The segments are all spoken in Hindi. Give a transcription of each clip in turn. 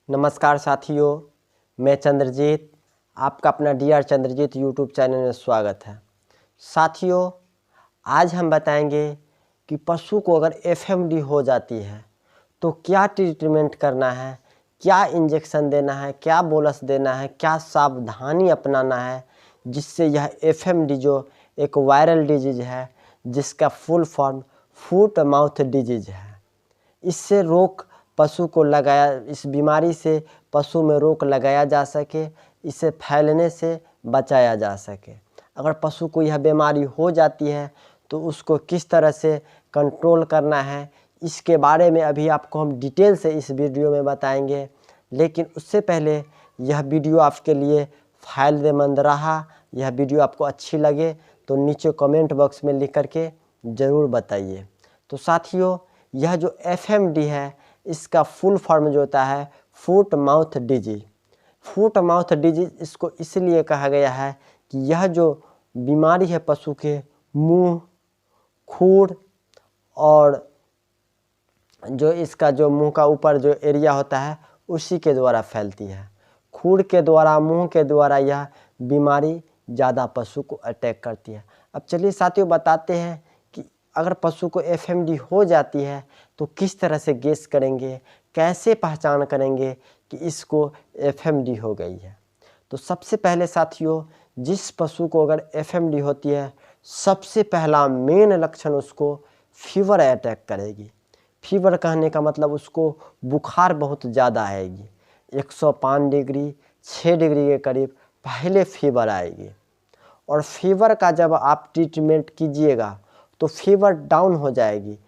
नमस्कार साथियों, मैं चंद्रजीत, आपका अपना डीआर चंद्रजीत यूट्यूब चैनल में स्वागत है। साथियों, आज हम बताएंगे कि पशु को अगर एफएमडी हो जाती है तो क्या ट्रीटमेंट करना है, क्या इंजेक्शन देना है, क्या बोलस देना है, क्या सावधानी अपनाना है जिससे यह एफएमडी जो एक वायरल डिजीज है जिसका full form foot mouth disease है, इससे रोक पशु को लगाया इस बीमारी से पशु में रोक लगाया जा सके, इसे फैलने से बचाया जा सके। अगर पशु को यह बीमारी हो जाती है तो उसको किस तरह से कंट्रोल करना है, इसके बारे में अभी आपको हम डिटेल से इस वीडियो में बताएंगे। लेकिन उससे पहले यह वीडियो आपके लिए फ़ायदेमंद रहा, यह वीडियो आपको अच्छी लगे तो नीचे कमेंट बॉक्स में लिख करके ज़रूर बताइए। तो साथियों, यह जो एफएमडी है इसका फुल फॉर्म जो होता है foot mouth disease. Foot mouth disease इसको इसलिए कहा गया है कि यह जो बीमारी है पशु के मुंह, खुर और जो इसका जो मुंह का ऊपर जो एरिया होता है उसी के द्वारा फैलती है। खुर के द्वारा, मुंह के द्वारा यह बीमारी ज़्यादा पशु को अटैक करती है। अब चलिए साथियों बताते हैं कि अगर पशु को एफएमडी हो जाती है तो किस तरह से गेस करेंगे, कैसे पहचान करेंगे कि इसको एफएमडी हो गई है। तो सबसे पहले साथियों, जिस पशु को अगर एफएमडी होती है सबसे पहला मेन लक्षण उसको फीवर अटैक करेगी। फीवर कहने का मतलब उसको बुखार बहुत ज़्यादा आएगी, 105 डिग्री 6 डिग्री के करीब पहले फीवर आएगी। और फीवर का जब आप ट्रीटमेंट कीजिएगा तो फीवर डाउन हो जाएगी,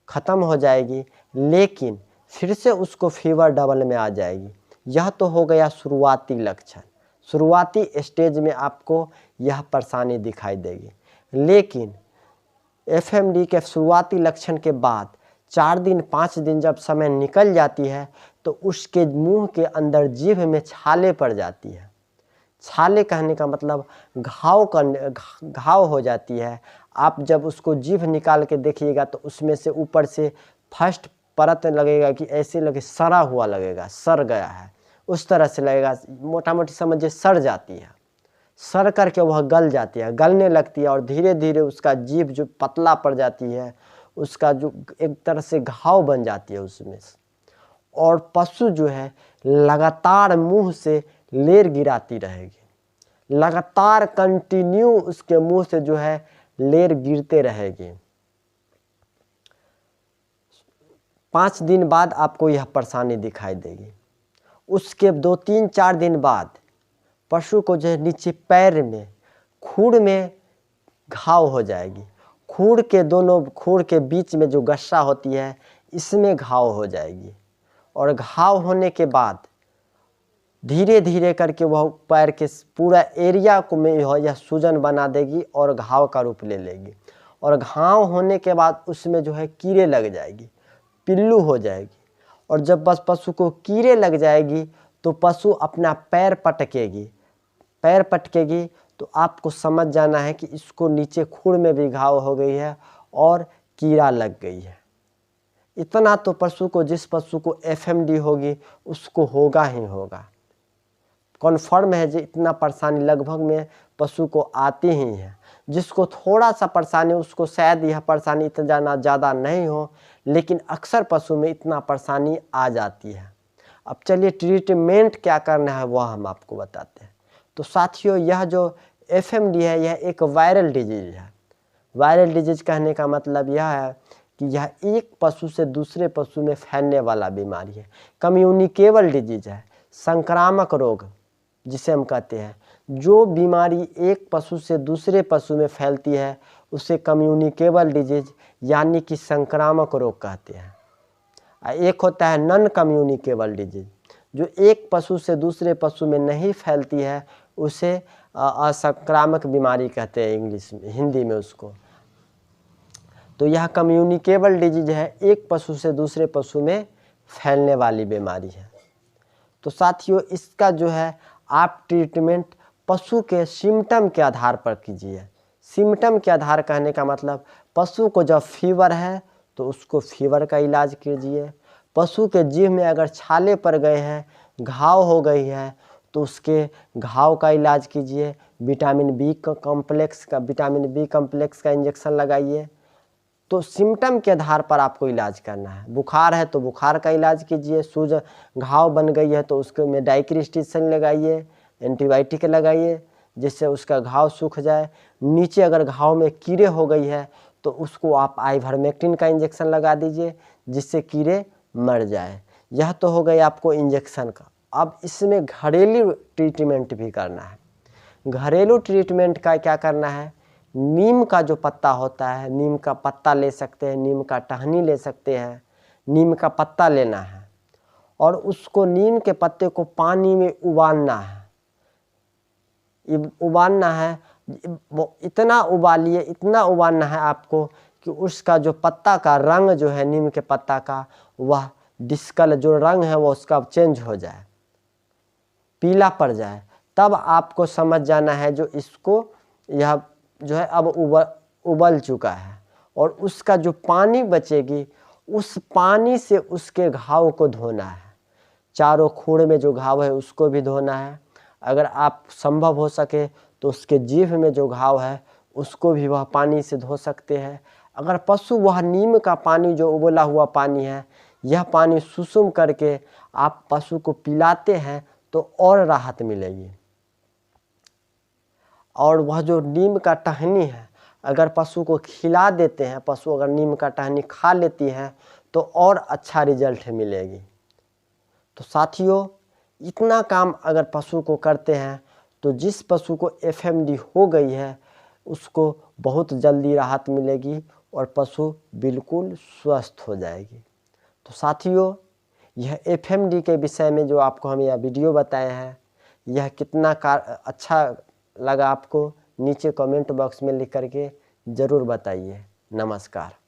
ख़त्म हो जाएगी, लेकिन फिर से उसको फीवर डबल में आ जाएगी। यह तो हो गया शुरुआती लक्षण, शुरुआती स्टेज में आपको यह परेशानी दिखाई देगी। लेकिन एफएमडी के शुरुआती लक्षण के बाद 4 दिन 5 दिन जब समय निकल जाती है तो उसके मुंह के अंदर जीभ में छाले पड़ जाती है। छाले कहने का मतलब घाव हो जाती है। आप जब उसको जीभ निकाल के देखिएगा तो उसमें से ऊपर से फर्स्ट परत लगेगा कि ऐसे लगे सड़ा हुआ लगेगा, सड़ गया है, उस तरह से लगेगा। मोटा मोटी समझिए सड़ जाती है, सड़ करके वह गल जाती है, गलने लगती है और धीरे धीरे उसका जीभ जो पतला पड़ जाती है, उसका जो एक तरह से घाव बन जाती है उसमें से। और पशु जो है लगातार मुंह से लेर गिराती रहेगी, लगातार कंटिन्यू उसके मुंह से जो है लेर गिरते रहेगी। 5 दिन बाद आपको यह परेशानी दिखाई देगी। उसके 2-3-4 दिन बाद पशु को जो है नीचे पैर में, खुर में घाव हो जाएगी। खुर के बीच में जो गस्सा होती है इसमें घाव हो जाएगी। और घाव होने के बाद धीरे धीरे करके वह पैर के पूरा एरिया को में यह सूजन बना देगी और घाव का रूप ले लेगी। और घाव होने के बाद उसमें जो है कीड़े लग जाएगी, पिल्लू हो जाएगी। और जब बस पशु को कीड़े लग जाएगी तो पशु अपना पैर पटकेगी। पैर पटकेगी तो आपको समझ जाना है कि इसको नीचे खुर में भी घाव हो गई है और कीड़ा लग गई है। इतना तो पशु को, जिस पशु को एफएमडी होगी उसको होगा ही होगा, कन्फर्म है। जो इतना परेशानी लगभग में पशु को आती ही है। जिसको थोड़ा सा परेशानी उसको शायद यह परेशानी इतना ज़्यादा नहीं हो, लेकिन अक्सर पशु में इतना परेशानी आ जाती है। अब चलिए ट्रीटमेंट क्या करना है वह हम आपको बताते हैं। तो साथियों, यह जो एफएमडी है यह एक वायरल डिजीज है। वायरल डिजीज कहने का मतलब यह है कि यह एक पशु से दूसरे पशु में फैलने वाला बीमारी है। कम्युनिकेबल डिजीज है, संक्रामक रोग जिसे हम कहते हैं। जो बीमारी एक पशु से दूसरे पशु में फैलती है उसे कम्युनिकेबल डिजीज यानी कि संक्रामक रोग कहते हैं। एक होता है नॉन कम्युनिकेबल डिजीज, जो एक पशु से दूसरे पशु में नहीं फैलती है, उसे असंक्रामक बीमारी कहते हैं इंग्लिश में, हिंदी में उसको। तो यह कम्युनिकेबल डिजीज है, एक पशु से दूसरे पशु में फैलने वाली बीमारी है। तो साथियों, इसका जो है आप ट्रीटमेंट पशु के सिम्टम के आधार पर कीजिए। सिम्टम के आधार कहने का मतलब पशु को जब फीवर है तो उसको फीवर का इलाज कीजिए। पशु के जीभ में अगर छाले पड़ गए हैं घाव हो गई है तो उसके घाव का इलाज कीजिए, विटामिन बी कम्प्लेक्स का इंजेक्शन लगाइए। तो सिम्टम के आधार पर आपको इलाज करना है। बुखार है तो बुखार का इलाज कीजिए, सूज घाव बन गई है तो उसके में डाइक्रिस्टिसन लगाइए, एंटीबायोटिक लगाइए जिससे उसका घाव सूख जाए। नीचे अगर घाव में कीड़े हो गई है तो उसको आप आइवरमेक्टिन का इंजेक्शन लगा दीजिए जिससे कीड़े मर जाए। यह तो हो गई आपको इंजेक्शन का। अब इसमें घरेलू ट्रीटमेंट भी करना है। घरेलू ट्रीटमेंट का क्या करना है, नीम का जो पत्ता होता है, नीम का पत्ता ले सकते हैं, नीम का टहनी ले सकते हैं। नीम का पत्ता लेना है और उसको नीम के पत्ते को पानी में उबालना है। उबालना है, इतना उबालिए, इतना उबालना है आपको कि उसका जो पत्ता का रंग जो है नीम के पत्ता का, वह डिस्कल जो रंग है वो उसका चेंज हो जाए, पीला पड़ जाए। तब आपको समझ जाना है जो इसको यह जो है अब उबल चुका है। और उसका जो पानी बचेगी उस पानी से उसके घाव को धोना है। चारों खूण में जो घाव है उसको भी धोना है। अगर आप संभव हो सके तो उसके जीभ में जो घाव है उसको भी वह पानी से धो सकते हैं। अगर पशु वह नीम का पानी जो उबला हुआ पानी है, यह पानी सुसुम करके आप पशु को पिलाते हैं तो और राहत मिलेगी। और वह जो नीम का टहनी है अगर पशु को खिला देते हैं, पशु अगर नीम का टहनी खा लेती है तो और अच्छा रिजल्ट मिलेगी। तो साथियों, इतना काम अगर पशु को करते हैं तो जिस पशु को एफएमडी हो गई है उसको बहुत जल्दी राहत मिलेगी और पशु बिल्कुल स्वस्थ हो जाएगी। तो साथियों, यह एफएमडी के विषय में जो आपको हम यह वीडियो बताए हैं, यह कितना अच्छा लगा आपको नीचे कमेंट बॉक्स में लिख करके ज़रूर बताइए। नमस्कार।